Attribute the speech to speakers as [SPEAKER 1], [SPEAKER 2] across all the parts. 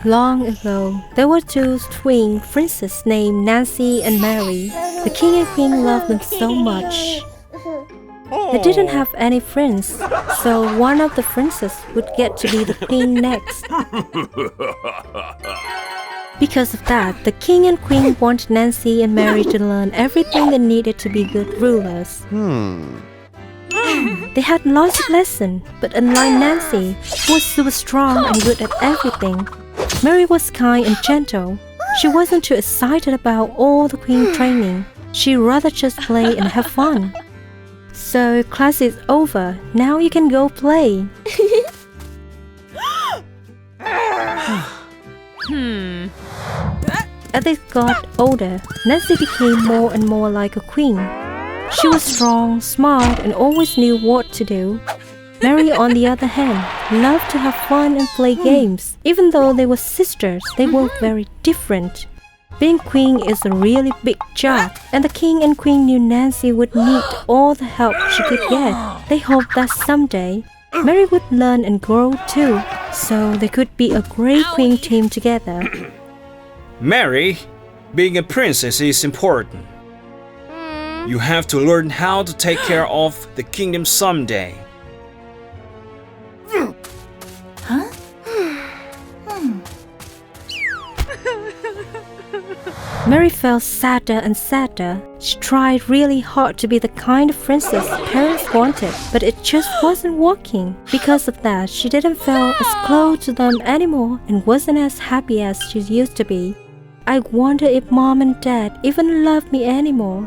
[SPEAKER 1] Long ago, there were two twin princes named Nancy and Mary. The king and queen loved them so much. They didn't have any friends, so one of the princes would get to be the queen next. Because of that, the king and queen wanted Nancy and Mary to learn everything they needed to be good rulers. They had lots of lessons, but unlike Nancy, who was super strong and good at everything, Mary was kind and gentle. She wasn't too excited about all the queen training. She'd rather just play and have fun. So class is over. Now you can go play. As they got older, Nancy became more and more like a queen. She was strong, smart, and always knew what to do. Mary, on the other hand, loved to have fun and play games. Even though they were sisters, they were very different. Being queen is a really big job, and the king and queen knew Nancy would need all the help she could get. They hoped that someday, Mary would learn and grow too, so they could be a great queen team together.
[SPEAKER 2] Mary, being a princess is important. You have to learn how to take care of the kingdom someday.
[SPEAKER 1] Mary felt sadder and sadder. She tried really hard to be the kind of princess parents wanted, but it just wasn't working. Because of that, she didn't feel as close to them anymore and wasn't as happy as she used to be. I wonder if mom and dad even love me anymore.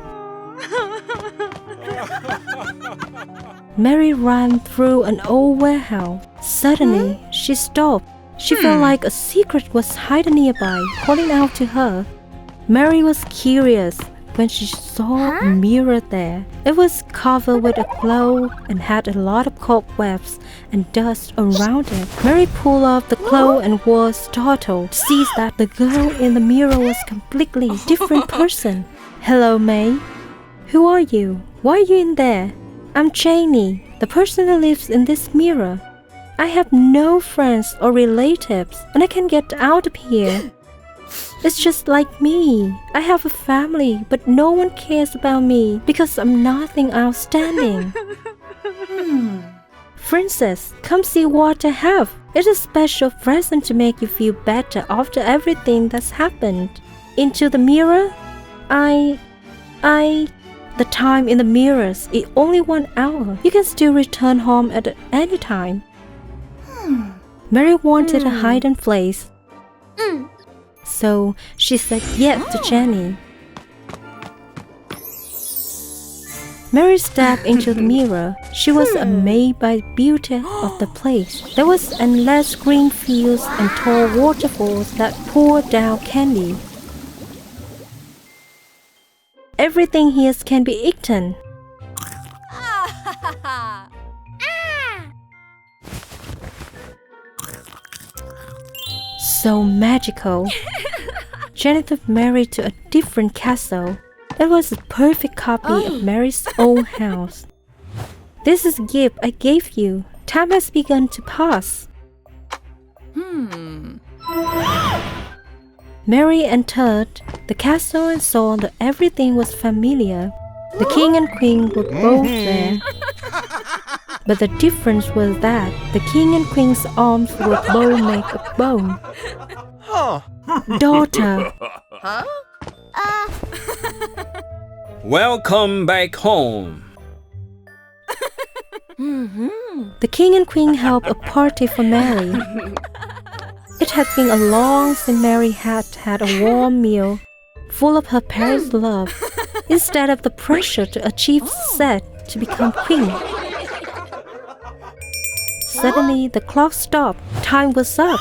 [SPEAKER 1] Mary ran through an old warehouse. Suddenly, she stopped. She felt like a secret was hiding nearby, calling out to her. Mary was curious when she saw a mirror there. It was covered with a glow and had a lot of cobwebs and dust around it. Mary pulled off the cloth and was startled to see that the girl in the mirror was a completely different person. Hello, May. Who are you? Why are you in there? I'm Janie, the person who lives in this mirror. I have no friends or relatives, and I can't get out of here. It's just like me. I have a family, but no one cares about me because I'm nothing outstanding. Princess, come see what I have. It's a special present to make you feel better after everything that's happened. Into the mirror? The time in the mirrors is only 1 hour. You can still return home at any time. Mary wanted a hiding place. So she said yes to Jenny. Mary stepped into the mirror. She was amazed by the beauty of the place. There was endless green fields and tall waterfalls that poured down candy. Everything here can be eaten. So magical. Jenny took Mary to a different castle. It was a perfect copy of Mary's old house. This is a gift I gave you. Time has begun to pass. Mary entered the castle and saw that everything was familiar. The king and queen were both there. But the difference was that the king and queen's arms were both made of bone. Daughter.
[SPEAKER 2] Welcome back home.
[SPEAKER 1] The king and queen held a party for Mary. It had been a long since Mary had had a warm meal full of her parents' love instead of the pressure to achieve success to become queen. Suddenly, the clock stopped. Time was up.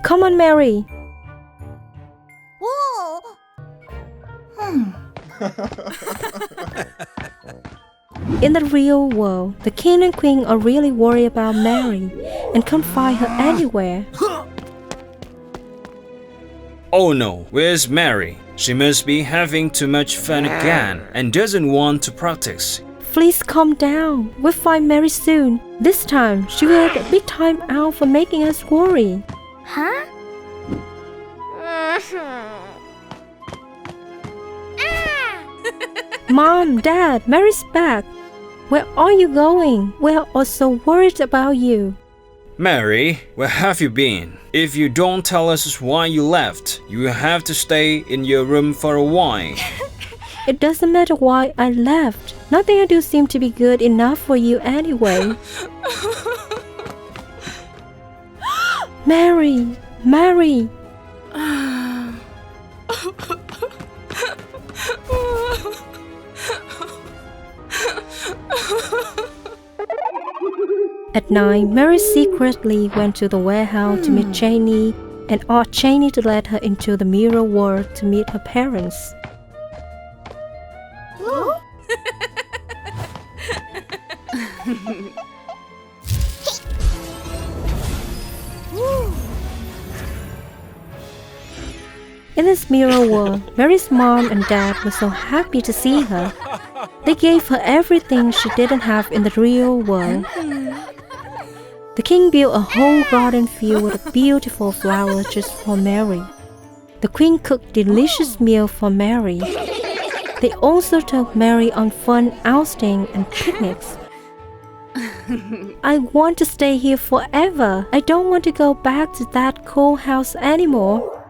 [SPEAKER 1] Come on, Mary. In the real world, the king and queen are really worried about Mary and can't find her anywhere.
[SPEAKER 2] Oh no, where's Mary? She must be having too much fun again and doesn't want to practice.
[SPEAKER 1] Please calm down. We'll find Mary soon. This time, she will get a big time out for making us worry.
[SPEAKER 3] Huh?
[SPEAKER 1] Mom, Dad, Mary's back. Where are you going? We're all so worried about you.
[SPEAKER 2] Mary, where have you been? If you don't tell us why you left, you will have to stay in your room for a while.
[SPEAKER 1] It doesn't matter why I left. Nothing I do seems to be good enough for you anyway. Mary, Mary. At night, Mary secretly went to the warehouse to meet Janie and asked Janie to let her into the mirror world to meet her parents. In this mirror world, Mary's mom and dad were so happy to see her. They gave her everything she didn't have in the real world. The king built a whole garden filled with beautiful flowers just for Mary. The queen cooked delicious meals for Mary. They also took Mary on fun outings and picnics. I want to stay here forever. I don't want to go back to that cold house anymore.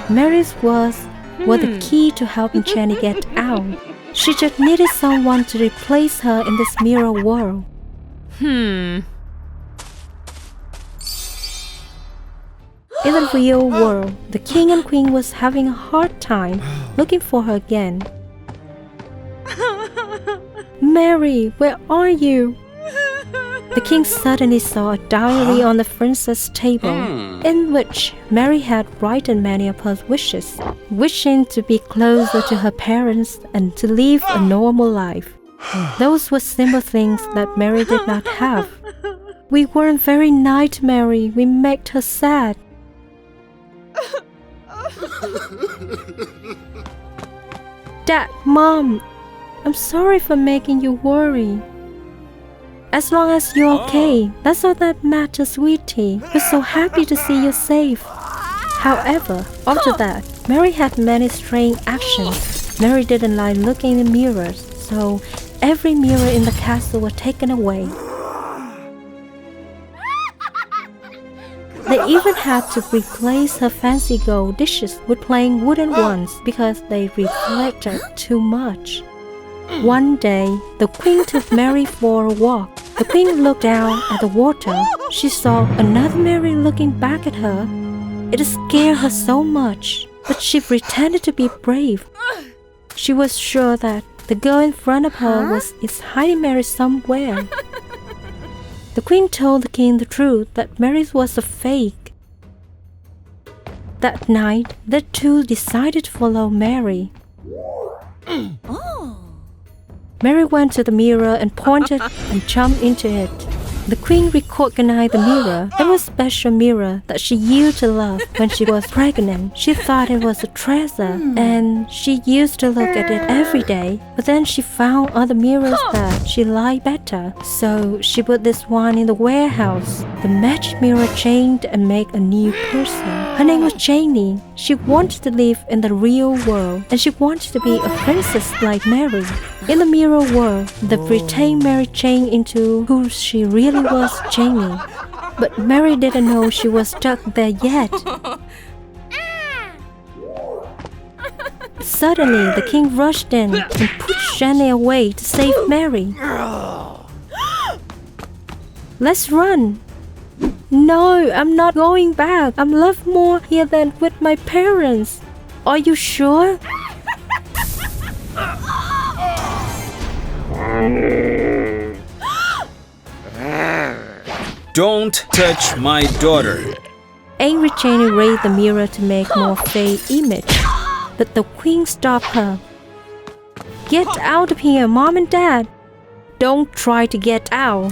[SPEAKER 1] Mary's words were the key to helping Jenny get out. She just needed someone to replace her in this mirror world. In the real world, the king and queen was having a hard time looking for her again. Mary, where are you? The king suddenly saw a diary on the princess' table, in which Mary had written many of her wishes, wishing to be closer to her parents and to live a normal life. Those were simple things that Mary did not have. We weren't very nice to Mary. We made her sad. Dad, Mom, I'm sorry for making you worry. As long as you're okay, that's all that matters, sweetie. We're so happy to see you safe. However, after that, Mary had many strange actions. Mary didn't like looking in mirrors, so every mirror in the castle was taken away. They even had to replace her fancy gold dishes with plain wooden ones because they reflected too much. One day, the queen took Mary for a walk. The queen looked down at the water. She saw another Mary looking back at her. It scared her so much, but she pretended to be brave. She was sure that the girl in front of her is hiding Mary somewhere. The queen told the king the truth that Mary was a fake. That night, the two decided to follow Mary. Mary went to the mirror and pointed and jumped into it. The queen recognized the mirror. It was a special mirror that she used to love when she was pregnant. She thought it was a treasure and she used to look at it every day. But then she found other mirrors that she liked better. So she put this one in the warehouse. The magic mirror changed and made a new person. Her name was Janie. She wanted to live in the real world and she wanted to be a princess like Mary. In the mirror world, the pretend Mary changed into who she really was, Janie. But Mary didn't know she was stuck there yet. Suddenly, the king rushed in and pushed Janie away to save Mary. Let's run! No, I'm not going back. I'm loved more here than with my parents. Are you sure?
[SPEAKER 2] Don't touch my daughter.
[SPEAKER 1] Angry Janie raised the mirror to make more fake image, but the queen stopped her. Get out of here, Mom and Dad. Don't try to get out.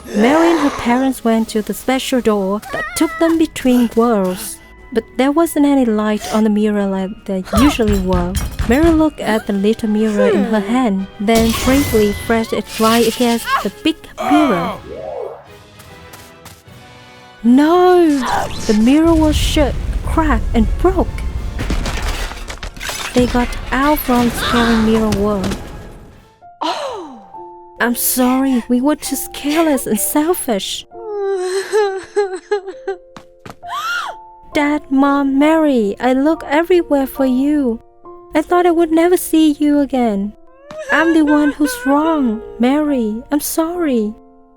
[SPEAKER 1] Mary and her parents went to the special door that took them between worlds. But there wasn't any light on the mirror like there usually were. Mary looked at the little mirror in her hand, then bravely pressed it right against the big mirror. No! The mirror was shook, cracked, and broke. They got out from scary mirror world. I'm sorry, we were just careless and selfish. Dad, Mom, Mary, I look everywhere for you. I thought I would never see you again. I'm the one who's wrong, Mary. I'm sorry.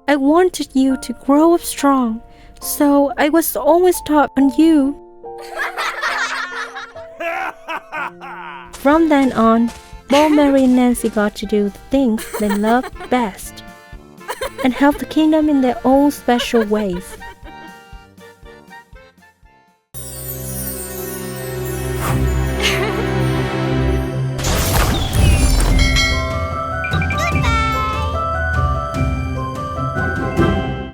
[SPEAKER 1] I wanted you to grow up strong, so I was always taught on you. From then on, both Mary and Nancy got to do the things they loved best and help the kingdom in their own special ways.